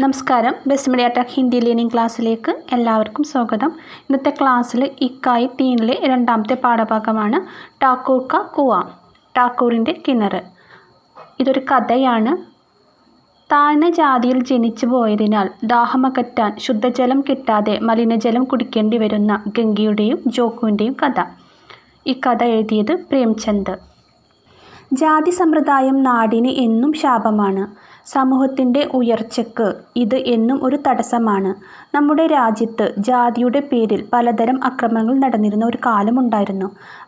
നമസ്കാരം. Best media tech Hindi learning ക്ലാസ്സിലേക്ക് എല്ലാവർക്കും സ്വാഗതം. ഇന്നത്തെ ക്ലാസ്സിൽ ഇക്കായി തീനിലെ രണ്ടാമത്തെ പാഠഭാഗമാണ് ഠാക്കൂർ കാ കുവാ, ഠാക്കൂറിൻ്റെ കിണർ. ഇതൊരു കഥയാണ്. താഴ്ന്ന ജാതിയിൽ ജനിച്ചു പോയതിനാൽ ദാഹമകറ്റാൻ ശുദ്ധജലം കിട്ടാതെ മലിനജലം കുടിക്കേണ്ടി വരുന്ന ഗംഗയുടെയും ജോക്കുവിൻ്റെയും കഥ. ഈ കഥ എഴുതിയത് പ്രേംചന്ദ്. ജാതി സമ്പ്രദായം നാടിന് എന്നും ശാപമാണ്. സമൂഹത്തിൻ്റെ ഉയർച്ചയ്ക്ക് ഇത് എന്നും ഒരു തടസ്സമാണ്. നമ്മുടെ രാജ്യത്ത് ജാതിയുടെ പേരിൽ പലതരം അക്രമങ്ങൾ നടന്നിരുന്ന ഒരു കാലമുണ്ടായിരുന്നു.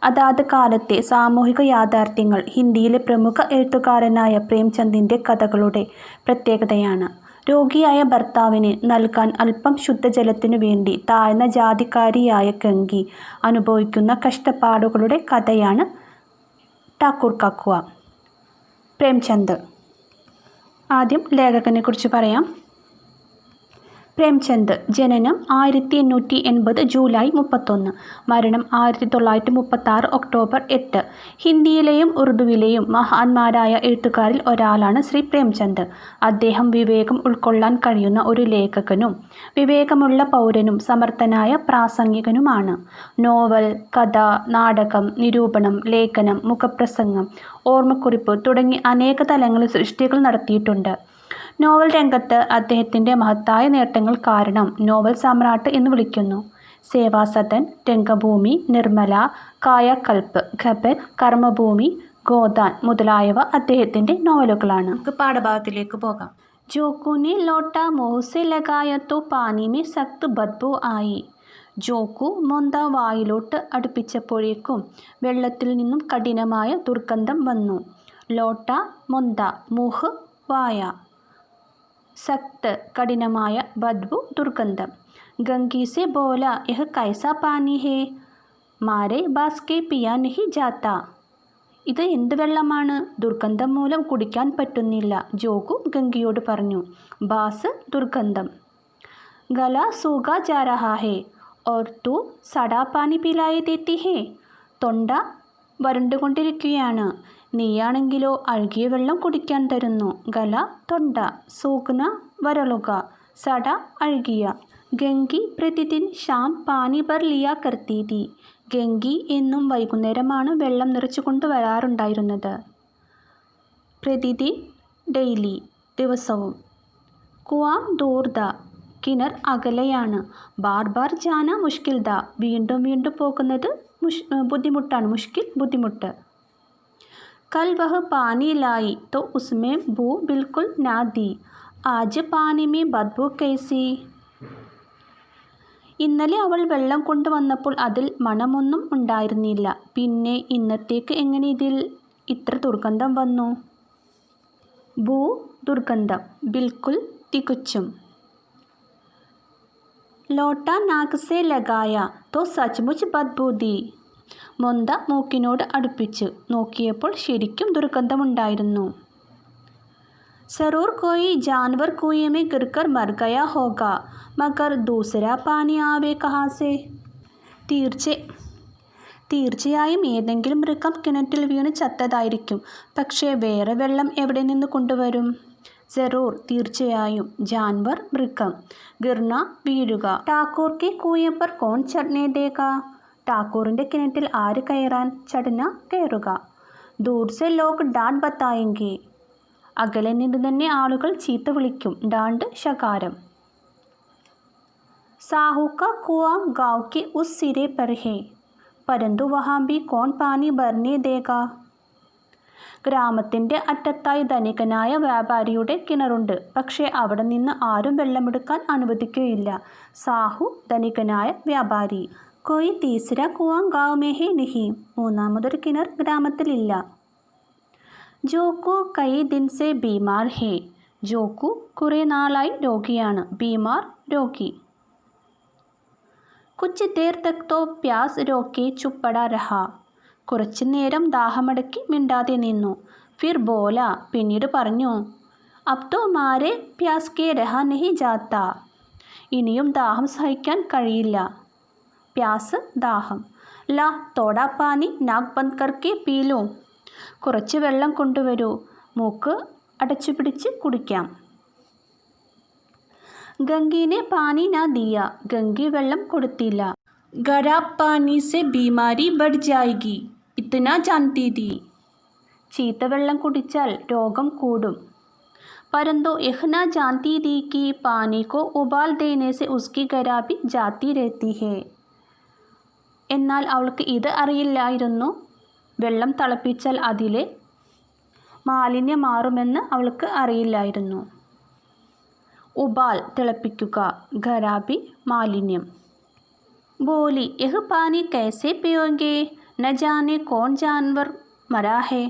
അതാത് കാലത്തെ സാമൂഹിക യാഥാർത്ഥ്യങ്ങൾ ഹിന്ദിയിലെ പ്രമുഖ എഴുത്തുകാരനായ പ്രേംചന്ദിൻ്റെ കഥകളുടെ പ്രത്യേകതയാണ്. രോഗിയായ ഭർത്താവിന് നൽകാൻ അല്പം ശുദ്ധജലത്തിനു വേണ്ടി താഴ്ന്ന ജാതിക്കാരിയായ ഗംഗി അനുഭവിക്കുന്ന കഷ്ടപ്പാടുകളുടെ കഥയാണ് ഠാക്കൂർ കാ കുവാ. പ്രേംചന്ദ്. ആദ്യം ലേഖകനെക്കുറിച്ച് പറയാം. പ്രേംചന്ദ്. ജനനം 1880 ജൂലൈ 31, മരണം 1936 ഒക്ടോബർ 8. ഹിന്ദിയിലെയും ഉറുദുവിലെയും മഹാന്മാരായ എഴുത്തുകാരിൽ ഒരാളാണ് ശ്രീ പ്രേംചന്ദ്. അദ്ദേഹം വിവേകം ഉൾക്കൊള്ളാൻ കഴിയുന്ന ഒരു ലേഖകനും വിവേകമുള്ള പൗരനും സമർത്ഥനായ പ്രാസംഗികനുമാണ്. നോവൽ, കഥ, നാടകം, നിരൂപണം, ലേഖനം, മുഖപ്രസംഗം, ഓർമ്മക്കുറിപ്പ് തുടങ്ങി അനേക തലങ്ങളിൽ സൃഷ്ടികൾ നടത്തിയിട്ടുണ്ട്. നോവൽ രംഗത്ത് അദ്ദേഹത്തിൻ്റെ മഹത്തായ നേട്ടങ്ങൾ കാരണം നോവൽ സാമ്രാട്ട് എന്ന് വിളിക്കുന്നു. സേവാസദൻ, രംഗഭൂമി, നിർമ്മല, കായകൽപ്പ്, ഖബർ, കർമ്മഭൂമി, ഗോദാൻ മുതലായവ അദ്ദേഹത്തിൻ്റെ നോവലുകളാണ്. നമുക്ക് പാഠഭാഗത്തിലേക്ക് പോകാം. ജോക്കുനെ ലോട്ട മുഹ്സെ ലഗായ തോ പാനി മേ സഖ്ത് ബദ്ബു ആയി. ജോക്കു മൊന്ത വായിലോട്ട് അടുപ്പിച്ചപ്പോഴേക്കും വെള്ളത്തിൽ നിന്നും കഠിനമായ ദുർഗന്ധം വന്നു. ലോട്ട, മൊന്ത, മുഹ്, വായ, സഖ്ത് കഠിനമായ, ബദ്ബു ദുർഗന്ധം. ഗംഗി സെ ബോല യഹ് കൈസാ പാനി ഹേ, മാരെ ബാസ് കെ പിയാ നഹി ജാത്ത. ഇത് എന്ത് വെള്ളമാണ്? ദുർഗന്ധം മൂലം കുടിക്കാൻ പറ്റുന്നില്ല. ജോക്കു ഗംഗിയോട് പറഞ്ഞു. ബാസ് ദുർഗന്ധം. ഗല സൂഖാ ജാ രഹാ ഹേ ഓർ തൂ സടാ പാനി പിലായി ദേത്തി ഹേ. തൊണ്ട വരണ്ടുകൊണ്ടിരിക്കുകയാണ്, നീയാണെങ്കിലോ അഴുകിയ വെള്ളം കുടിക്കാൻ തരുന്നു. ഗല തൊണ്ട, സൂഖ്ന വരളുക, സട അഴുകിയ. ഗംഗി പ്രതിദിൻ ഷാം പാനി ഭർ ലിയാ കർത്തി തി. ഗംഗി എന്നും വൈകുന്നേരമാണ് വെള്ളം നിറച്ചു കൊണ്ടുവരാറുണ്ടായിരുന്നത്. പ്രതിദിൻ ഡെയിലി, ദിവസവും. കുവാം ദൂർ ദ, കിണർ അകലെയാണ്. ബാർ ബാർ ജാന മുഷ്കിൽ ദ, വീണ്ടും വീണ്ടും പോകുന്നത് ബുദ്ധിമുട്ടാണ്. മുഷ്കിൽ ബുദ്ധിമുട്ട്. കൽ വഹ് പാനി ലായി തോ ഉസ്മേ ബൂ ബിൽക്കുൽ നാ the. Aaj pani may ബദ്ബു Kaisy. ഇന്നലെ അവൾ വെള്ളം കൊണ്ടുവന്നപ്പോൾ അതിൽ മണമൊന്നും ഉണ്ടായിരുന്നില്ല. പിന്നെ ഇന്നത്തേക്ക് എങ്ങനെ ഇതിൽ ഇത്ര ദുർഗന്ധം വന്നു? ബൂ ദുർഗന്ധം, ബിൽക്കുൽ തികച്ചും. ലോട്ട നാക് സെ ലഗായ തോ സച്മുച്ച് ബദ്ബു ദി. മൊന്ത മൂക്കിനോട് അടുപ്പിച്ച് നോക്കിയപ്പോൾ ശരിക്കും ദുർഗന്ധമുണ്ടായിരുന്നു. സറൂർ കോയി ജാൻവർ കുയേ മേ ഗിർകർ മർ ഗയാ ഹോഗാ, മഗർ ദൂസരാ പാനി ആവേ കഹാ സേ. തീർച്ചയായും ഏതെങ്കിലും മൃഗം കിണറ്റിൽ വീണ് ചത്തതായിരിക്കും. പക്ഷേ വേറെ വെള്ളം എവിടെ നിന്ന് കൊണ്ടുവരും? ജറൂർ തീർച്ചയായും, ജാൻവർ മൃഗം, ഗിർന വീഴുക. ഠാക്കൂർ കെ കുയേ പർ കോൺ ചढ़ने देगा. ഠാക്കൂറിൻ്റെ കിണറ്റിൽ ആര് കയറാൻ? ചടന കയറുക. ദൂർ സെ ലോഗ് ഡാണ്ട് ബത്തായെങ്കി. അകലെ നിന്ന് തന്നെ ആളുകൾ ചീത്ത വിളിക്കും. ഡാണ്ട് ശകാരം. സാഹു കാ കുആ ഗാവ് കെ ഉസ് സിരെ പർ ഹേ, പരന്തു വഹാ ഭി കോൺ പാനി ഭർനെ ദേഗാ. ഗ്രാമത്തിൻ്റെ അറ്റത്തായി ധനികനായ വ്യാപാരിയുടെ കിണറുണ്ട്. പക്ഷേ അവിടെ നിന്ന് ആരും വെള്ളമെടുക്കാൻ അനുവദിക്കുകയില്ല. സാഹു ധനികനായ വ്യാപാരി. കോയി തീസര കുആ ഗാവ് മേ ഹേ നഹി. മൂന്നാമതൊരു കിണർ ഗ്രാമത്തിലില്ല. ജോക്കു കൈ ദിൻ സെ ബീമാർ ഹേ. ജോക്കു കുറേ നാളായി രോഗിയാണ്. ബീമാർ രോഗി. കുച്ച് ദേർ തക് തോ പ്യാസ് രോക്കെ ചുപ്പടാ രഹാ. കുറച്ചു നേരം ദാഹമടക്കി മിണ്ടാതെ നിന്നു. ഫിർ ബോല, പിന്നീട് പറഞ്ഞു. അബ് തോ മാരെ പ്യാസ് കെ രഹാ നഹി ജാത്ത. ഇനിയും ദാഹം സഹിക്കാൻ കഴിയില്ല. പ്യാസ് ദാഹം. ലാ തോടാ പാനി നാക് ബന്ദ് കർക്കെ പീലോ. കുറച്ച് വെള്ളം കൊണ്ടുവരൂ, മൂക്ക് അടച്ചു പിടിച്ച് കുടിക്കാം. ഗംഗി ने पानी ना दिया, ഗംഗി വെള്ളം കൊടുത്തില്ല. ഖരാബ് പാനി से बीमारी बढ़ जाएगी, इतना जानती थी. ചീത്ത വെള്ളം കുടിച്ചാൽ രോഗം കൂടും. परंतु यह ना जानती थी कि पानी को उबाल देने से उसकी खराबी जाती रहती है. എന്നാൽ അവൾക്ക് ഇത് അറിയില്ലായിരുന്നു, വെള്ളം തിളപ്പിച്ചാൽ അതിലെ മാലിന്യം മാറുമെന്ന് അവൾക്ക് അറിയില്ലായിരുന്നു. ഉബാൽ തിളപ്പിക്കുക, ഖരാബി മാലിന്യം. ബോലി യഹ് പാനി കൈസെ പിയോങ്കെ, ന ജാനെ കോൺ ജാൻവർ മരാ ഹെ.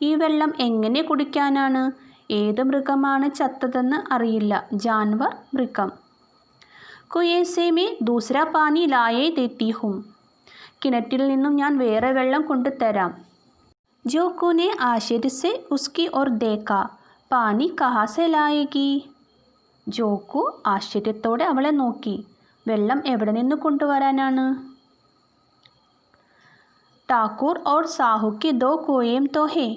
ഈ വെള്ളം എങ്ങനെ കുടിക്കാനാണ്, ഏത് മൃഗമാണ് ചത്തതെന്ന് അറിയില്ല. ജാൻവർ മൃഗം. കുയേസെ മേ ദൂസര പാനി ലായേ ദേത്തി ഹും. കിണറ്റിൽ നിന്നും ഞാൻ വേറെ വെള്ളം കൊണ്ടുതരാം. ജോക്കു ने आश्चर्य से उसकी ओर देखा, पानी कहाँ से लाएगी. ജോക്കു ആശ്ചര്യത്തോടെ അവളെ നോക്കി, വെള്ളം എവിടെ നിന്ന് കൊണ്ടുവരാനാണ്. ठाकुर और साहू के 2 कुएं तो है,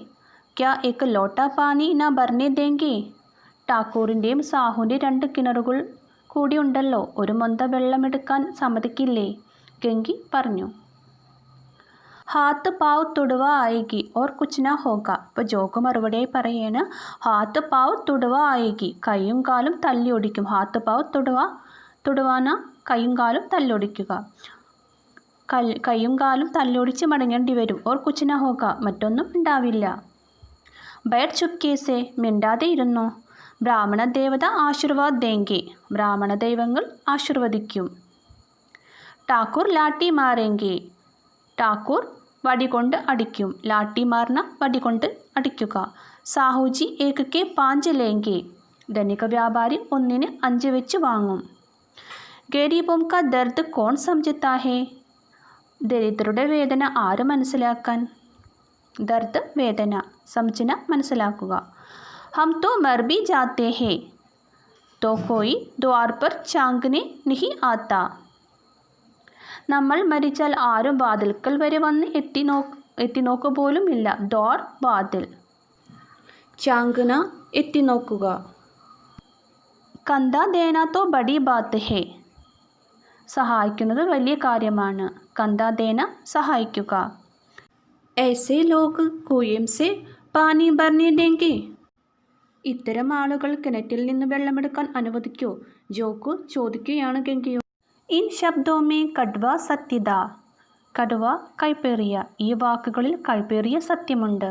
क्या एक लोटा पानी न भरने देंगे. ഠാക്കൂറിൻ്റെയും സാഹുവിൻ്റെ 2 കിണറുകൾ കൂടി ഉണ്ടല്ലോ, ഒരു മൊന്ത വെള്ളമെടുക്കാൻ സമ്മതിക്കില്ലേ. ഗംഗി പറഞ്ഞു. ഹാത്ത് പാവ് തുടുവ ആയേഗി ഓർ കുച്ച് നാ ഹോഗ. ഇപ്പോൾ ജോക്ക് മറുപടിയായി പറയാണ്, ഹാത്ത് പാവ് തുടുവ ആയേഗി, കൈയും കാലും തല്ലി ഒടിക്കും. ഹാത്ത് പാവ് തുടുവാന കൈയും കാലും തല്ലൊടിക്കുക, കൈയും കാലും തല്ലൊടിച്ച് മടങ്ങേണ്ടി വരും. ഓർ കുച്ച് നാ ഹോഗ, മറ്റൊന്നും ഉണ്ടാവില്ല. ബൈഠ് ചുപ്കേസെ, മിണ്ടാതെ ഇരുന്നു. ബ്രാഹ്മണ ദേവത ആശീർവാദ് ദേങ്കെ, ബ്രാഹ്മണ ദൈവങ്ങൾ ആശീർവദിക്കും. ഠാക്കൂർ ലാട്ടി മാറേങ്കെ, ഠാക്കൂർ വടികൊണ്ട് അടിക്കും. ലാട്ടി മാർന വടികൊണ്ട് അടിക്കുക. സാഹുജി ഏകക്കെ 5 ലേങ്കെ, ധനിക വ്യാപാരി 1-ന് 5 വെച്ച് വാങ്ങും. ഗരീബോം കാ ദർദ് കോൺ സംജത്താ ഹേ. ദരിദ്രരുടെ വേദന ആര് മനസ്സിലാക്കാൻ. ദർദ് വേദന, സംജന മനസ്സിലാക്കുക. ഹം തോ മർ ഭി ജാത്തെ ഹേ, തോ കോയി ദ്വാർ പർ ചാങ്ക്നെ നിഹി ആത്താ. നമ്മൾ മരിച്ചാൽ ആരും വാതിൽക്കൽ വരെ വന്ന് എത്തിനോക്കുക പോലും ഇല്ല. ദ്വാർ വാതിൽ, ചാങ്ക്ന എത്തിനോക്കുക. കന്ദ ദേന തോ ബഡി ബാത്ത് ഹേ, സഹായിക്കുന്നത് വലിയ കാര്യമാണ്. കന്ദ ദേന സഹായിക്കുക. ऐसे लोग कुएं से पानी भरने देंगे. ഇത്തരം ആളുകൾ കിണറ്റിൽ നിന്ന് വെള്ളമെടുക്കാൻ അനുവദിക്കോ. ജോക്കു ചോദിക്കുകയാണ് ഗംഗയോ. ഇൻ ശബ്ദോമേ കഡ്വ സത്യത, കടുവ കൈപ്പേറിയ, ഈ വാക്കുകളിൽ കൈപ്പേറിയ സത്യമുണ്ട്.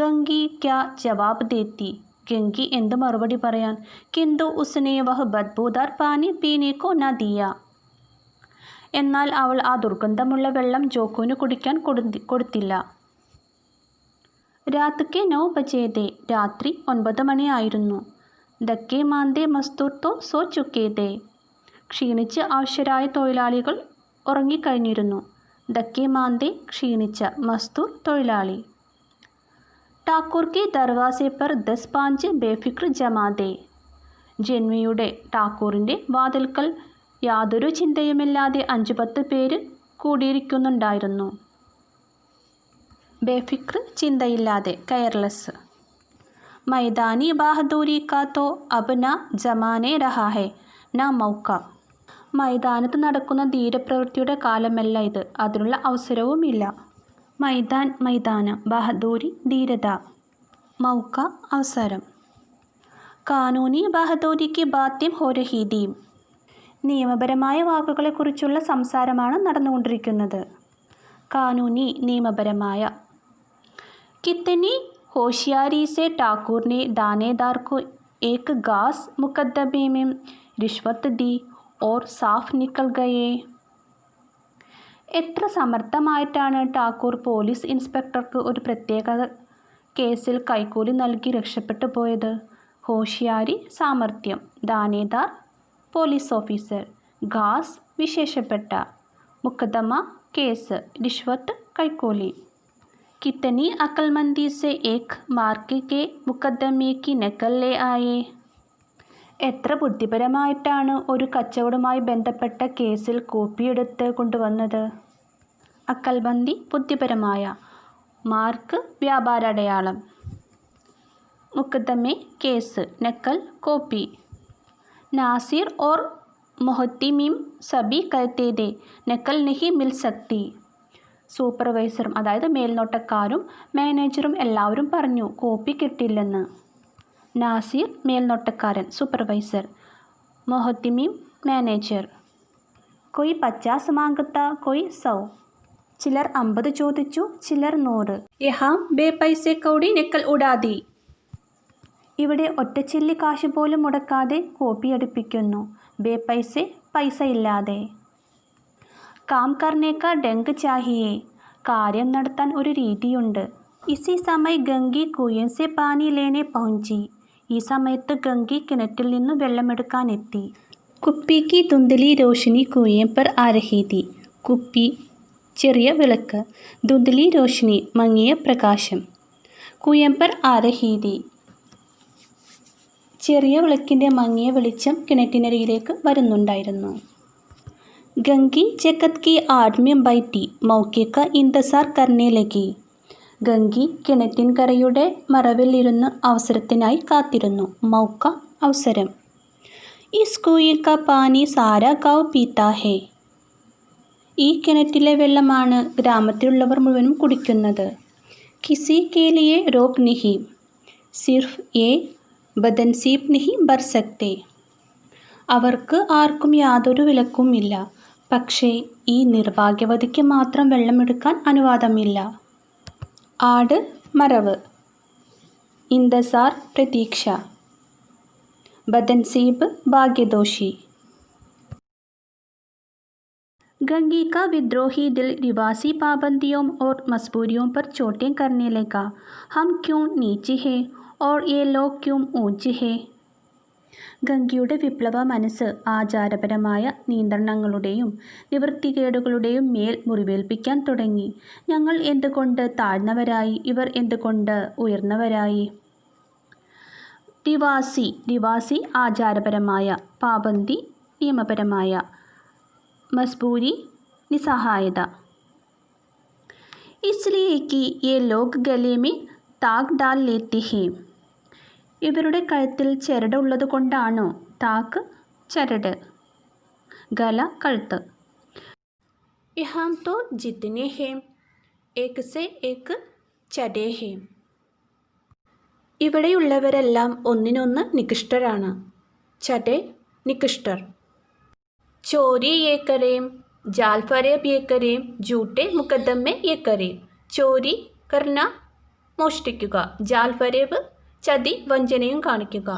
ഗംഗി ക്യാ ജവാബ് ദേത്തി, ഗംഗി എന്ത് മറുപടി പറയാൻ. കിന്തു ഉസ്നെ വഹ് ബദ്ബൂദാർ പാനി പീനെ കോ ന ദിയ. എന്നാൽ അവൾ ആ ദുർഗന്ധമുള്ള വെള്ളം ജോക്കുവിന് കുടിക്കാൻ കൊടുത്തില്ല. രാത് കെ 9 ബജേ ദേ, രാത്രി 9 മണിയായിരുന്നു. ദക്കേ മാന്തേ മസ്തൂർ തോ സോ ചുക്കേ ദേ, ക്ഷീണിച്ച് ആവശ്യരായ തൊഴിലാളികൾ ഉറങ്ങിക്കഴിഞ്ഞിരുന്നു. ദക്കേ മാന്തേ ക്ഷീണിച്ച, മസ്തൂർ തൊഴിലാളി. ഠാക്കൂർ കെ ദർവാസെ പർ 10-5 ബേഫിക്ർ ജമാ ദേ. ജന്മിയുടെ ഠാക്കൂറിൻ്റെ വാതിൽക്കൽ യാതൊരു ചിന്തയുമില്ലാതെ 5-10 പേര് കൂടിയിരിക്കുന്നുണ്ടായിരുന്നു. ബേഫിക്ർ ചിന്തയില്ലാതെ, കെയർലെസ്. മൈദാനി ബഹാദൂരി കാ തോ അബ് ന ജമാനെ രഹാ ഹെ ന മൗക്ക. മൈതാനത്ത് നടക്കുന്ന ധീരപ്രവൃത്തിയുടെ കാലമല്ല ഇത്, അതിനുള്ള അവസരവുമില്ല. മൈദാൻ മൈതാനം, ബഹദൂരി ധീരത, മൗക്ക അവസരം. കാനൂനി ബഹദൂരിക്ക് ബാത്യം ഹോ രഹി ഥീ. നിയമപരമായ വാക്കുകളെക്കുറിച്ചുള്ള സംസാരമാണ് നടന്നുകൊണ്ടിരിക്കുന്നത്. കാനൂനി നിയമപരമായ. കിത്തനി होशियारी से ठाकुर ने दानेदार को एक घास मुकदमे में रिश्वत दी और साफ निकल गए. എത്ര സമർത്ഥമായിട്ടാണ് ഠാക്കൂർ പോലീസ് ഇൻസ്പെക്ടർക്ക് ഒരു പ്രത്യേക കേസിൽ കൈക്കൂലി നൽകി രക്ഷപ്പെട്ടു പോയത്. ഹോഷിയാരി സാമർത്ഥ്യം, ദാനേദാർ പോലീസ് ഓഫീസർ, ഘാസ് വിശേഷപ്പെട്ട, മുക്കദ്ദമ കേസ്, റിഷ്വത്ത് കൈക്കൂലി. कितनी अक्लमंदी से एक मार्क के मुकदमे की नकल ले आए. എത്ര ബുദ്ധിപരമായിട്ടാണ് ഒരു കച്ചവടവുമായി ബന്ധപ്പെട്ട കേസിൽ കോപ്പിയെടുത്ത് കൊണ്ടുവന്നത്. അക്കൽബന്ദി ബുദ്ധിപരമായ, മാർക്ക് വ്യാപാരാടയാളം, മുക്കദ്ദമെ കേസ്, നക്കൽ കോപ്പി. नासिर और മൊഹത്തിമീം സബി कहते थे നക്കൽ नहीं मिल सकती. സൂപ്പർവൈസറും അതായത് മേൽനോട്ടക്കാരും മാനേജറും എല്ലാവരും പറഞ്ഞു കോപ്പി കിട്ടില്ലെന്ന്. നാസിർ മേൽനോട്ടക്കാരൻ സൂപ്പർവൈസർ, മൊഹത്തിമീം മാനേജർ. കൊയ് 50 മാംഗത്ത കൊയ് 100. ചിലർ 50 ചോദിച്ചു, ചിലർ 100. യഹാം ബേ പൈസെ കൗടി നക്കൽ ഉഡാദി. ഇവിടെ ഒറ്റച്ചില്ലി കാശ് പോലും മുടക്കാതെ കോപ്പിയടിപ്പിക്കുന്നു. ബേ പൈസെ പൈസ ഇല്ലാതെ. കാം കർനെ കാ ഡംഗ് ചാഹിയേ. കാര്യം നടത്താൻ ഒരു രീതിയുണ്ട്. ഇസി സമയ ഗംഗി കുയൻ സെ പാനി ലേനെ പहुंची. ഈ സമയത്ത് ഗംഗി കിണറ്റിൽ നിന്ന് വെള്ളമെടുക്കാനെത്തി. കുപ്പി കി ധുന്ദലി രോഷനി കുയൻ പർ ആ രഹി തി. കുപ്പി ചെറിയ വിളക്ക്, ധുന്ദലി രോഷനി മങ്ങിയ പ്രകാശം, കുയൻ പർ ആ രഹി തി ചെറിയ വിളക്കിൻ്റെ മങ്ങിയ വെളിച്ചം കിണറ്റിനരികിലേക്ക് വരുന്നുണ്ടായിരുന്നു. ഗംഗി ജഗത് കി ആഡ് में बैठी मौके का इंतजार करने लगी. ഗംഗി കിണറ്റിൻകരയുടെ മറവിൽ ഇരുന്ന് അവസരത്തിനായി കാത്തിരുന്നു. മൗക്ക അവസരം. ഇസ് കുएं का पानी सारा गाँव पीता है. ഈ കിണറ്റിലെ വെള്ളമാണ് ഗ്രാമത്തിലുള്ളവർ മുഴുവനും കുടിക്കുന്നത്. കിസി के लिए रोक नहीं. സിർഫ് ये ബദൻസീബ് नहीं ഭർ सकते. അവർക്ക് ആർക്കും യാതൊരു വിലക്കുമില്ല. പക്ഷേ ഈ നിർഭാഗ്യവതിക്ക് മാത്രം വെള്ളമെടുക്കാൻ അനുവാദമില്ല. ആട് മറവ്, ഇന്തസാർ പ്രതീക്ഷ, ബദൻസീബ് ഭാഗ്യദോഷി. गंगी का विद्रोही दिल रिवासी पाबंदियों और मजबूरियों पर चोटें करने लगा. हम क्यों नीचे हैं और ये लोग क्यों ऊंचे हैं. ഗംഗയുടെ വിപ്ലവ മനസ്സ് ആചാരപരമായ നിയന്ത്രണങ്ങളുടെയും നിവൃത്തികേടുകളുടെയും മേൽ മുറിവേൽപ്പിക്കാൻ തുടങ്ങി. ഞങ്ങൾ എന്തുകൊണ്ട് താഴ്ന്നവരായി, ഇവർ എന്തുകൊണ്ട് ഉയർന്നവരായി. റിവാസി, റിവാസി ആചാരപരമായ, പാബന്തി നിയമപരമായ, മസ്ബൂരി നിസ്സഹായത. इसलिए कि ये लोग गले में ताक डाल लेते हैं. ഇവരുടെ കഴുത്തിൽ ചരട് ഉള്ളത് കൊണ്ടാണോ. താക്ക് ചരട്, ഗല കഴുത്ത്. യഹാം തോ ജിത്നെ ഹേ ഏക് സെ ഏക് ചടേ ഹേ. ഇവിടെയുള്ളവരെല്ലാം ഒന്നിനൊന്ന് നികൃഷ്ടരാണ്. ചടേ നികൃഷ്ടർ. ചോരി യേ കരേം, ജാൽ ഫരേബ് യേ കരേം, ജൂട്ടെ മുക്കദ്ദമെ യേ കരേം. ചോരി കർണ മോഷ്ടിക്കുക, ജാൽ ഫരേബ് ചതി വഞ്ചനയും കാണിക്കുക,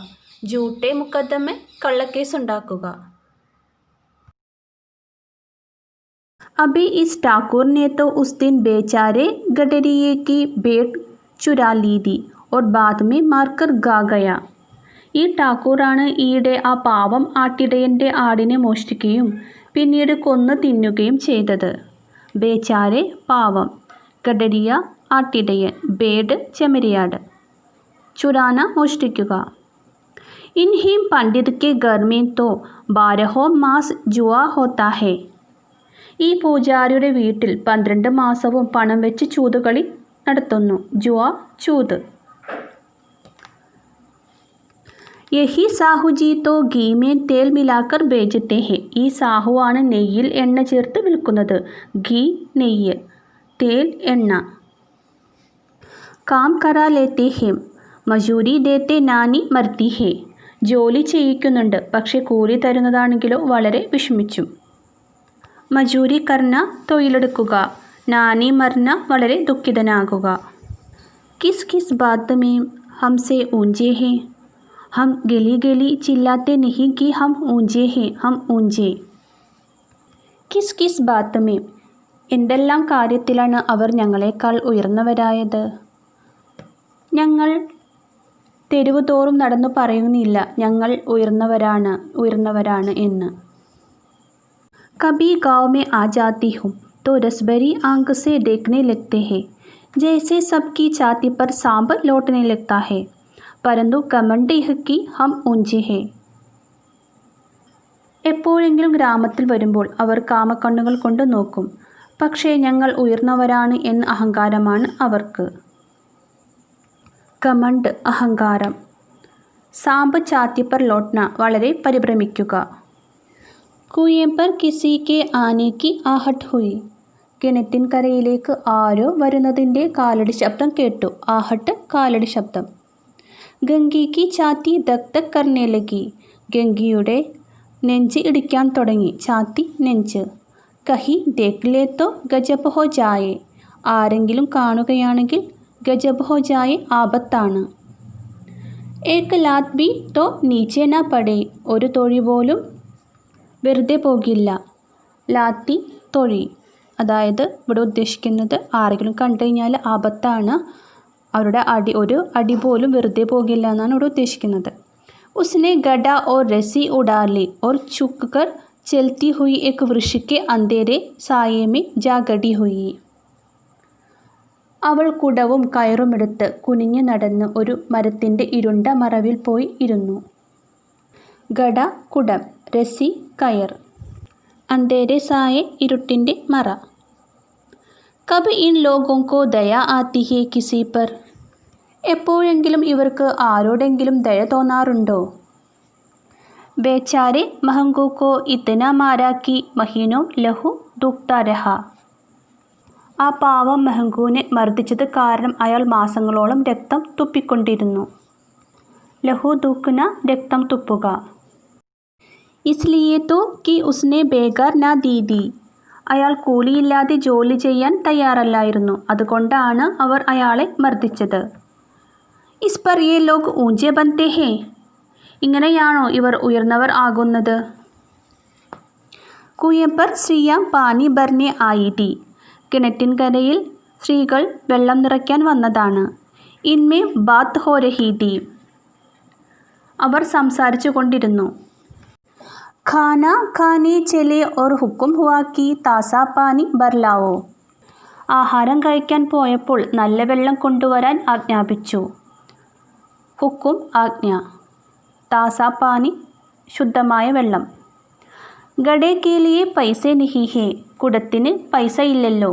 ജൂട്ടെ മുക്കദ്ദമെ കള്ളക്കേസ് ഉണ്ടാക്കുക. अभी इस ठाकुर ने तो उस दिन बेचारे गडरिये की भेंट चुरा ली थी और बाद में मारकर गा गया. ഈ ഠാക്കൂറാണ് ഈയിടെ ആ പാവം ആട്ടിടയൻ്റെ ആടിനെ മോഷ്ടിക്കുകയും പിന്നീട് കൊന്നു തിന്നുകയും ചെയ്തത്. ബേചാരെ പാവം, ഗഡരിയ ആട്ടിടയൻ, ബേഡ് ചെമ്മരിയാട്, ചുരാന മോഷ്ടിക്കുക. ഇൻഹീം പണ്ഡിത് കെ ഘർ में तो 12 മാസ് ജുआ होता है. ഈ പൂജാരിയുടെ വീട്ടിൽ 12 മാസവും പണം വെച്ച് ചൂതുകളി നടത്തുന്നു. ജുआ ചൂത്. യഹി സാഹുജി തോ ഘീ में तेल मिलाकर बेचते हैं. ഈ സാഹുവാണ് നെയ്യിൽ എണ്ണ ചേർത്ത് വിൽക്കുന്നത്. ഘീ നെയ്യ്, തേൽ എണ്ണ. കാം കരാ ലേത്തെ ഹെം, മജൂരി ദേത്തെ നാനി മർത്തി ഹേ. ജോലി ചെയ്യിക്കുന്നുണ്ട്, പക്ഷേ കൂലി തരുന്നതാണെങ്കിലോ വളരെ വിഷമിച്ചു. മജൂരി കർണ തൊഴിലെടുക്കുക, നാനി മർന വളരെ ദുഃഖിതനാകുക. കിസ് കിസ് ബാത് മേ ഹംസെ ഊഞ്ചേ ഹേ. ഹം ഗലി ഗലി ചില്ലാത്തെ നഹി കി ഹം ഊഞ്ചേ ഹേ, ഹം ഊഞ്ചേ. കിസ് കിസ് ബാത് മേ, എന്തെല്ലാം കാര്യത്തിലാണ് അവർ ഞങ്ങളെക്കാൾ ഉയർന്നവരായത്. ഞങ്ങൾ തെരുവ് തോറും നടന്നു പറയുന്നില്ല ഞങ്ങൾ ഉയർന്നവരാണ് ഉയർന്നവരാണ് എന്ന്. കബി ഗാവ് മേ ആ ജാത്തി ഹും तो रसभरी आंख से देखने लगते हैं जैसे सबकी छाती पर सांप लौटने लगता है, परंतु घमंड यह कि हम ऊंचे हैं. എപ്പോഴെങ്കിലും ഗ്രാമത്തിൽ വരുമ്പോൾ അവർ കാമക്കണ്ണുകൾ കൊണ്ട് നോക്കും, പക്ഷേ ഞങ്ങൾ ഉയർന്നവരാണ് എന്ന അഹങ്കാരമാണ് അവർക്ക്. ഘമണ്ട് അഹങ്കാരം. സാമ്പ് ഛാത്തി പർ ലോട്ട്ന വളരെ പരിഭ്രമിക്കുക. കുയേം പർ കിസി കെ ആനെ കി ആഹട്ട് ഹുയി. കിണറ്റിൻകരയിലേക്ക് ആരോ വരുന്നതിൻ്റെ കാലടി ശബ്ദം കേട്ടു. ആഹട്ട് കാലടി ശബ്ദം. ഗംഗി കി ഛാത്തി ധക് ധക് കർനെ ലഗി. ഗംഗിയുടെ നെഞ്ച് ഇടിക്കാൻ തുടങ്ങി. ഛാത്തി നെഞ്ച്. കഹി ദേഖ് ലേ തോ ഗജബ് ഹോ ജായേ. ആരെങ്കിലും കാണുകയാണെങ്കിൽ ഗജബ് ഹോ ജായേ ആപത്താണ്. ഏക് ലാത് ബി തോ നീച്ചെ ന പടേ. ഒരു തൊഴി പോലും വെറുതെ പോകില്ല. ലാത്തി തൊഴി. അതായത് ഇവിടെ ഉദ്ദേശിക്കുന്നത് ആരെങ്കിലും കണ്ടു കഴിഞ്ഞാൽ ആപത്താണ്, അവരുടെ ഒരു അടി പോലും വെറുതെ പോകില്ല എന്നാണ് ഇവിടെ ഉദ്ദേശിക്കുന്നത്. ഉസ്നെ ഗഡ ഓർ രസി ഉഡാ ലി ഓർ ചുക്ക് കർ ചൽത്തി ഹുയി എക് വൃക്ഷ കെ അന്ധേരെ സായേ മേ ജാ ഗഡി ഹുയി. അവൾ കുടവും കയറുമെടുത്ത് കുനിഞ്ഞു നടന്ന് ഒരു മരത്തിൻ്റെ ഇരുണ്ട മറവിൽ പോയി ഇരുന്നു. ഗഡ കുടം, രസി കയർ, അന്ധേരെ സായെ ഇരുട്ടിൻ്റെ മറ. കബ് ഇൻ ലോഗോं को दया आती है किसी पर. എപ്പോഴെങ്കിലും ഇവർക്ക് ആരോടെങ്കിലും ദയ തോന്നാറുണ്ടോ? ബേച്ചാരെ മഹംഗോ കോ ഇത്തന മാരാ കി മഹീനോ ലഹു ദുഖ്താ രഹാ. ആ പാവം മെഹങ്കൂനെ മർദ്ദിച്ചത് കാരണം അയാൾ മാസങ്ങളോളം രക്തം തുപ്പിക്കൊണ്ടിരുന്നു. ലഹു ദുഖ്ന രക്തം തുപ്പുക. ഇസ്ലിയെ തോ കി ഉസ്നെ ബേഗാർ നാ ദീദി. അയാൾ കൂലിയില്ലാതെ ജോലി ചെയ്യാൻ തയ്യാറല്ലായിരുന്നു, അതുകൊണ്ടാണ് അവർ അയാളെ മർദ്ദിച്ചത്. ഇസ് പർ യേ ലോഗ് ഊഞ്ചെ ബൻതേ ഹേ. ഇങ്ങനെയാണോ ഇവർ ഉയർന്നവർ ആകുന്നത്? കുയേം പർ സ്ത്രീയാം പാനി ഭർനെ ആയി തി. കിണറ്റിൻകരയിൽ സ്ത്രീകൾ വെള്ളം നിറയ്ക്കാൻ വന്നതാണ്. ഇൻമേ ബാത്ത് ഹോ രഹി തി. അവർ സംസാരിച്ചു കൊണ്ടിരുന്നു. ഖാന ഖാനെ ചലെ ഓർ ഹുക്കും ഹുവാ കി താസാ പാനി ബർലാവോ. ആഹാരം കഴിക്കാൻ പോയപ്പോൾ നല്ല വെള്ളം കൊണ്ടുവരാൻ ആജ്ഞാപിച്ചു. ഹുക്കും ആജ്ഞ, താസാ പാനി ശുദ്ധമായ വെള്ളം. ഗഡേ കെ ലിയെ പൈസേ നഹി ഹേ. കുടത്തിന് പൈസ ഇല്ലല്ലോ.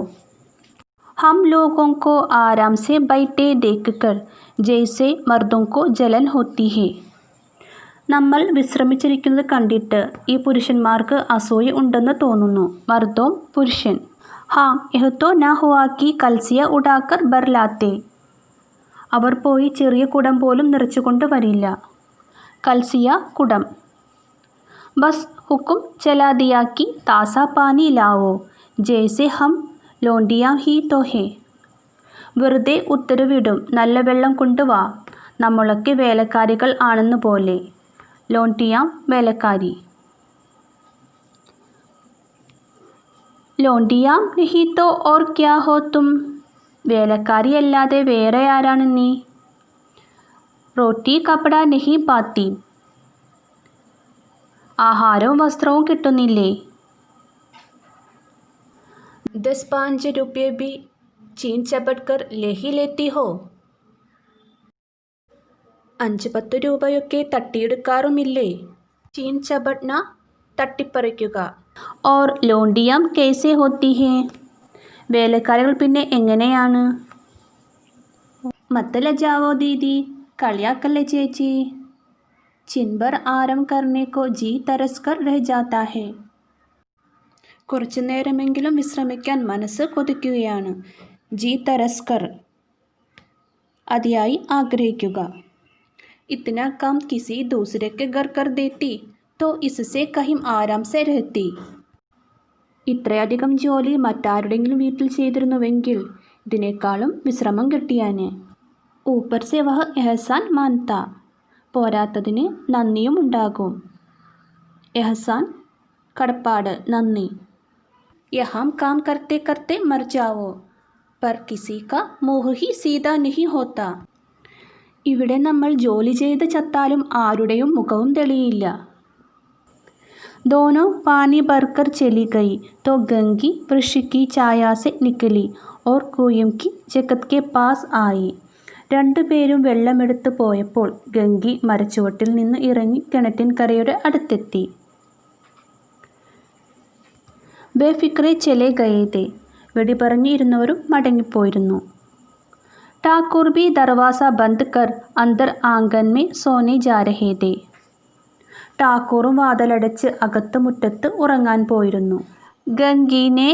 ഹം ലോഗോं को आराम से बैठे देखकर जैसे मर्दों को जलन होती है. നമ്മൾ വിശ്രമിച്ചിരിക്കുന്നത് കണ്ടിട്ട് ഈ പുരുഷന്മാർക്ക് അസൂയ ഉണ്ടെന്ന് തോന്നുന്നു. മർദോം പുരുഷൻ. ഹാം യഹ്തോ നാ ഹുവാ കി കൽസിയ ഉടാക്കർ ബർലാത്തെ. അവർ പോയി ചെറിയ കുടം പോലും നിറച്ചുകൊണ്ട് വരില്ല. കൽസിയ കുടം. Bus Hukum ചലാ Diya Ki താസാ pani Lao ജൈസെ Hum ലോണ്ടിയാം he തോ ഹേ. വെറുതെ ഉത്തരവിടും, നല്ല വെള്ളം കൊണ്ടുവാ, നമ്മളൊക്കെ വേലക്കാരികൾ ആണെന്ന് പോലെ. ലോണ്ടിയാം വേലക്കാരി. ലോണ്ടിയാം നഹി തോ ഓർ ക്യാ ഹോ തും. വേലക്കാരിയല്ലാതെ വേറെ ആരാണ് നീ? റോട്ടി കപ്പട നഹി പാത്തി. ആഹാരവും വസ്ത്രവും കിട്ടുന്നില്ലേ? 10-5 रुपये भी चीन चपट कर ले ही लेती हो. 5-10 രൂപയൊക്കെ തട്ടിയെടുക്കാറുമില്ലേ? ചീൻ ചബട്ന തട്ടിപ്പറിക്കുക. ഓർ ലോണ്ടിയാം കേസെ ഹോത്തി ഹേ. വേലക്കാരികൾ പിന്നെ എങ്ങനെയാണ്? മത്ത് ലജാവോ ദീദി. കളിയാക്കല്ലേ ചേച്ചി. ചിൻബർ ആരം കർനെ കോ ജി തരസ് കർ രഹ് ജാതാ ഹേ. കുറച്ചു നേരമെങ്കിലും വിശ്രമിക്കാൻ മനസ്സ് കൊതിക്കുകയാണ്. ജി തരസ്കർ അതിയായി ആഗ്രഹിക്കുക. ഇത്തന കാം കിസി ദൂസരെ കെ ഘർ കർ ദേത്തി തോ ഇസ്സെ കഹിം ആരാം സെ രഹത്തി. ഇത്രയധികം ജോലി മറ്റാരുടെങ്കിലും വീട്ടിൽ ചെയ്തിരുന്നുവെങ്കിൽ ഇതിനേക്കാളും വിശ്രമം കിട്ടിയാന്. ഊപ്പർ സെ വഹ് എഹസാൻ മാൻത. പോരാത്തതിന് നന്ദിയും ഉണ്ടാകും. എഹസാൻ കടപ്പാട്, നന്ദി. യഹാം കാം കർത്തെ കർത്തെ മർ ജാവോ പർ കിസി കാ മുഹ് ഹി സീതാ നഹി ഹോത്താ. ഇവിടെ നമ്മൾ ജോലി ചെയ്ത് ചത്താലും ആരുടെയും മുഖവും തെളിയില്ല. दोनों पानी भरकर चली गई तो गंगी वृक्ष की छाया से निकली और कुएं की जगत के पास आई. രണ്ടുപേരും വെള്ളമെടുത്ത് പോയപ്പോൾ ഗംഗി മരച്ചുവട്ടിൽ നിന്ന് ഇറങ്ങി കിണറ്റിൻകരയുടെ അടുത്തെത്തി. ബേഫിക്രെ ചെലെ ഗയേ തെ. വെടി പറഞ്ഞിരുന്നവരും മടങ്ങിപ്പോയിരുന്നു. ठाकुर भी दरवाज़ा बंद कर अंदर आंगन में सोने जा रहे थे. ടാക്കൂറും വാതിലടച്ച് അകത്ത് മുറ്റത്ത് ഉറങ്ങാൻ പോയിരുന്നു. ഗംഗീനെ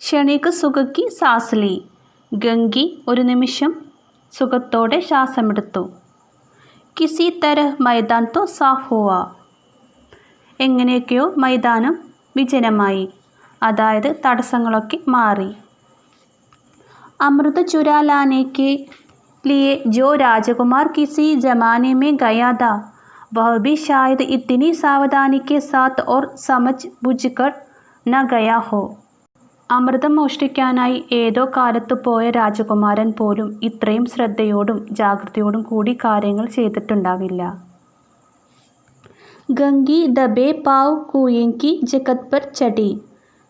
ക്ഷണിക് സുഖക്കി സാസ് ലി. ഗംഗി ഒരു നിമിഷം സുഖത്തോടെ ശ്വാസമെടുത്തു. കിസി തരഹ് മൈദാൻ തോ സാഫ് ഹുവാ. എങ്ങനെയൊക്കെയോ മൈതാനം വിജനമായി, അതായത് തടസ്സങ്ങളൊക്കെ മാറി. अमृत चुरा लाने के लिए जो राजकुमार किसी जमाने में गया था, वह भी शायद इतनी सावधानी के साथ और समझ बूझकर न गया हो. അമൃതം മോഷ്ടിക്കാനായി ഏതോ കാലത്ത് പോയ രാജകുമാരൻ പോലും ഇത്രയും ശ്രദ്ധയോടും ജാഗ്രതയോടും കൂടി കാര്യങ്ങൾ ചെയ്തിട്ടുണ്ടാവില്ല. गंगी दबे पाव कुएं की जगत पर चढ़ी.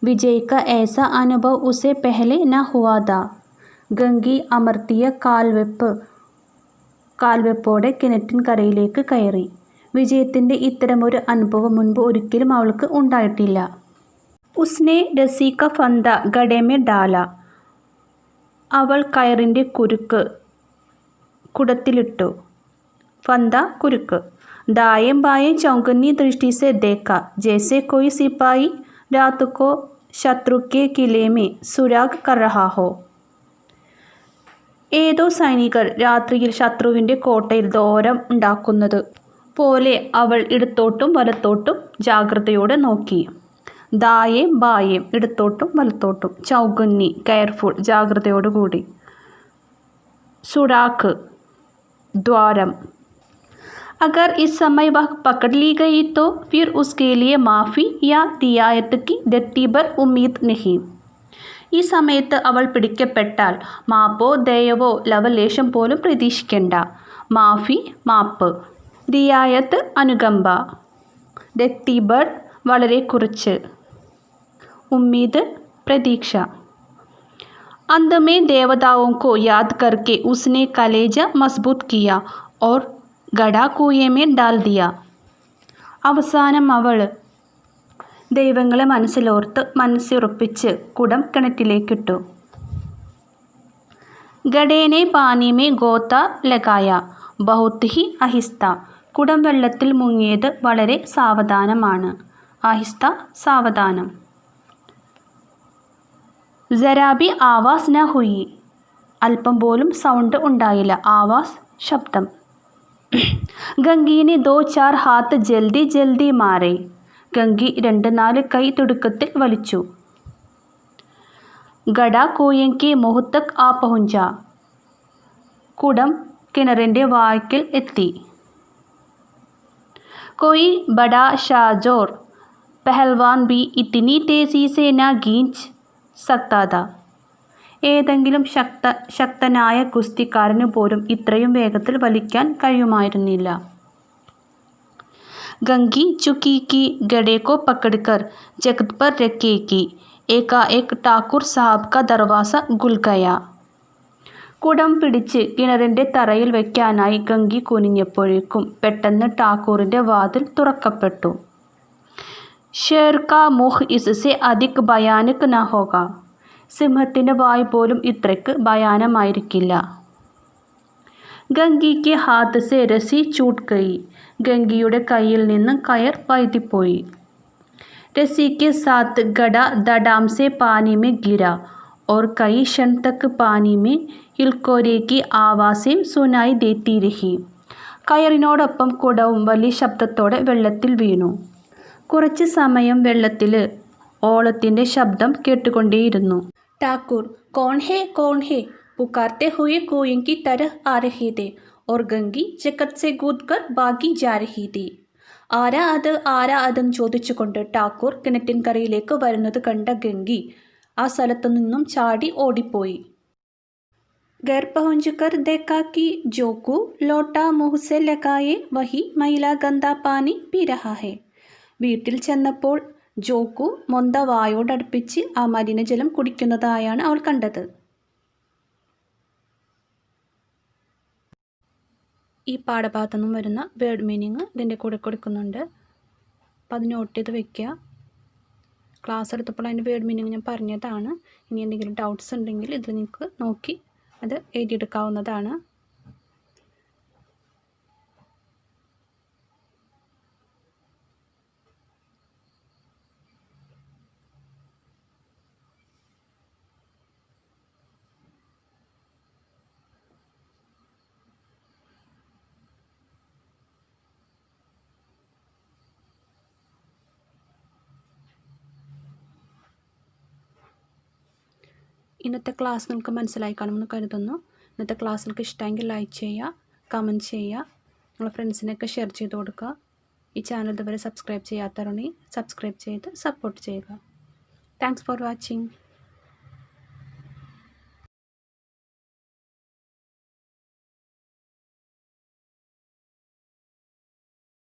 विजय का ऐसा अनुभव उसे पहले न हुआ था. ഗംഗി അമർത്തിയ കാൽവെപ്പോടെ കിണറ്റിൻ കരയിലേക്ക് കയറി. വിജയത്തിൻ്റെ ഇത്തരമൊരു അനുഭവം മുൻപ് ഒരിക്കലും അവൾക്ക് ഉണ്ടായിട്ടില്ല. ഉസ്നെ രസി ക ഫന്ദ ഗഡെ മേ ഡാല. അവൾ കയറിൻ്റെ കുരുക്ക് കുടത്തിലിട്ടു. ഫന്ദ കുരുക്ക്. दाएं बाएं चौकन्नी दृष्टि से देखा, जैसे कोई सिपाही रात को शत्रु के किले में सुराग कर रहा हो. ഏതോ സൈനികർ രാത്രിയിൽ ശത്രുവിൻ്റെ കോട്ടയിൽ ദ്വാരം ഉണ്ടാക്കുന്നത് പോലെ അവൾ ഇടത്തോട്ടും വലത്തോട്ടും ജാഗ്രതയോടെ നോക്കി. ദായേം ബായേം ഇടത്തോട്ടും വലത്തോട്ടും. ചൗഗന്നി കെയർഫുൾ ജാഗ്രതയോടുകൂടി. സുറാഖ് ദ്വാരം. अगर इस समय वह पकड़ ली गई तो फिर उसके लिए माफ़ी या रियायत की रत्ती भर उम्मीद नहीं. ഈ സമയത്ത് അവൾ പിടിക്കപ്പെട്ടാൽ മാപ്പോ ദയവോ ലവലേശം പോലും പ്രതീക്ഷിക്കേണ്ട. മാഫി മാപ്പ്, റിയായത്ത് അനുകമ്പ, രത്തി ഭർ വളരെ കുറച്ച്, ഉമ്മീദ് പ്രതീക്ഷ. अंत में देवताओं को याद करके उसने कलेजा मजबूत किया और गड़ा कुएं में डाल दिया. അവസാനം അവൾ ദൈവങ്ങളെ മനസ്സിലോർത്ത് മനസ്സുറപ്പിച്ച് കുടം കിണറ്റിലേക്കിട്ടു. ഗഡേനെ പാനി മേ ഗോത്ത ലഗായ ബഹുത് ഹി അഹിസ്ത. കുടം വെള്ളത്തിൽ മുങ്ങിയത് വളരെ സാവധാനമാണ്. ആഹിസ്ത സാവധാനം. ജരാബി ആവാസ് ന ഹുയി. അല്പം പോലും സൗണ്ട് ഉണ്ടായില്ല. ആവാസ് ശബ്ദം. ഗംഗീനെ ദോ ചാർ ഹാത്ത് ജൽദി ജൽദി മാറേ. ഗംഗി 2-4 കൈ തുടുക്കത്തിൽ വലിച്ചു. ഗഡ കുएं के मुँह तक आ पहुंचा. കുടം കിണറിൻ്റെ വായ്ക്കൽ എത്തി. कोई बड़ा शाजोर पहलवान भी इतनी तेजी से न खींच सकता था. ഏതെങ്കിലും ശക്തനായ ഗുസ്തിക്കാരന് പോലും ഇത്രയും വേഗത്തിൽ വലിക്കാൻ കഴിയുമായിരുന്നില്ല. गंगी चुकी की गड़े को पकड़कर जगत पर रखेगी. एकाएक ठाकुर साहब का दरवाज़ा खुल गया. കുടം പിടിച്ച് കിണറിൻ്റെ തറയിൽ വയ്ക്കാനായി ഗംഗി കുനിഞ്ഞപ്പോഴേക്കും പെട്ടെന്ന് ഠാക്കൂറിൻ്റെ വാതിൽ തുറക്കപ്പെട്ടു. ഷേർ കാ മുഹ് ഇസ്സെ അധിക് ഭയാനക് ന ഹോഗ. സിംഹത്തിൻ്റെ വായ് പോലും ഇത്രയ്ക്ക് ഭയാനമായിരിക്കില്ല. ഗംഗിക്ക് ഹാത്ത് സെ രസി ചൂട്ട് ഗയി. ഗംഗിയുടെ കയ്യിൽ നിന്ന് കയർ വഴുതിപ്പോയി. രസി കെ സാത്ത് ഗഡ ധഡാം സെ പാനി മേ ഗിര और कई क्षण तक पानी में हिलकोरे की आवाज़ें सुनाई देती रही. കയറിനോടൊപ്പം കുടവും വലിയ ശബ്ദത്തോടെ വെള്ളത്തിൽ വീണു. കുറച്ച് സമയം വെള്ളത്തിൽ ഓളത്തിൻ്റെ ശബ്ദം കേട്ടുകൊണ്ടേയിരുന്നു. ഠാക്കൂർ कौन है पुकारते हुए कुएं की तरह आ रहे थे और गंगी जगत से कूदकर भागी जा रही थी. ആരാ അതെന്ന് ചോദിച്ചുകൊണ്ട് ഠാക്കൂർ കിണറ്റിൻകരയിലേക്ക് വരുന്നത് കണ്ട ഗംഗി ആ സ്ഥലത്തു നിന്നും ചാടി ഓടിപ്പോയി. घर पहुंचकर देखा कि जोकू लोटा मुँह से लगाए वही मैला गंदा पानी पी रहा है. വീട്ടിൽ ചെന്നപ്പോൾ ജോക്കു മൊന്ത വായോടടുപ്പിച്ച് ആ മലിനജലം കുടിക്കുന്നതായാണ് അവൾ കണ്ടത്. ഈ പാഠഭാഗത്തു നിന്നും വരുന്ന വേർഡ് മീനിങ് ഇതിൻ്റെ കൂടെ കൊടുക്കുന്നുണ്ട്. അപ്പോൾ അത് നോട്ട് ചെയ്ത് വെക്കുക. ക്ലാസ് എടുത്തപ്പോൾ അതിൻ്റെ വേർഡ് മീനിങ് ഞാൻ പറഞ്ഞതാണ്. ഇനി എന്തെങ്കിലും ഡൗട്ട്സ് ഉണ്ടെങ്കിൽ ഇതിൽ നിങ്ങൾക്ക് നോക്കി അത് എഴുതിയെടുക്കാവുന്നതാണ്. ഇന്നത്തെ ക്ലാസ് നിങ്ങൾക്ക് മനസ്സിലായി കാണുമെന്ന് കരുതുന്നു. ഇന്നത്തെ ക്ലാസ് നിങ്ങൾക്ക് ഇഷ്ടമെങ്കിൽ ലൈക്ക് ചെയ്യുക, കമൻറ്റ് ചെയ്യുക, നിങ്ങളുടെ ഫ്രണ്ട്സിനൊക്കെ ഷെയർ ചെയ്ത് കൊടുക്കുക. ഈ ചാനൽ ഇതുവരെ സബ്സ്ക്രൈബ് ചെയ്യാത്തവരുണ്ടെങ്കിൽ സബ്സ്ക്രൈബ് ചെയ്ത് സപ്പോർട്ട് ചെയ്യുക. Thanks for watching.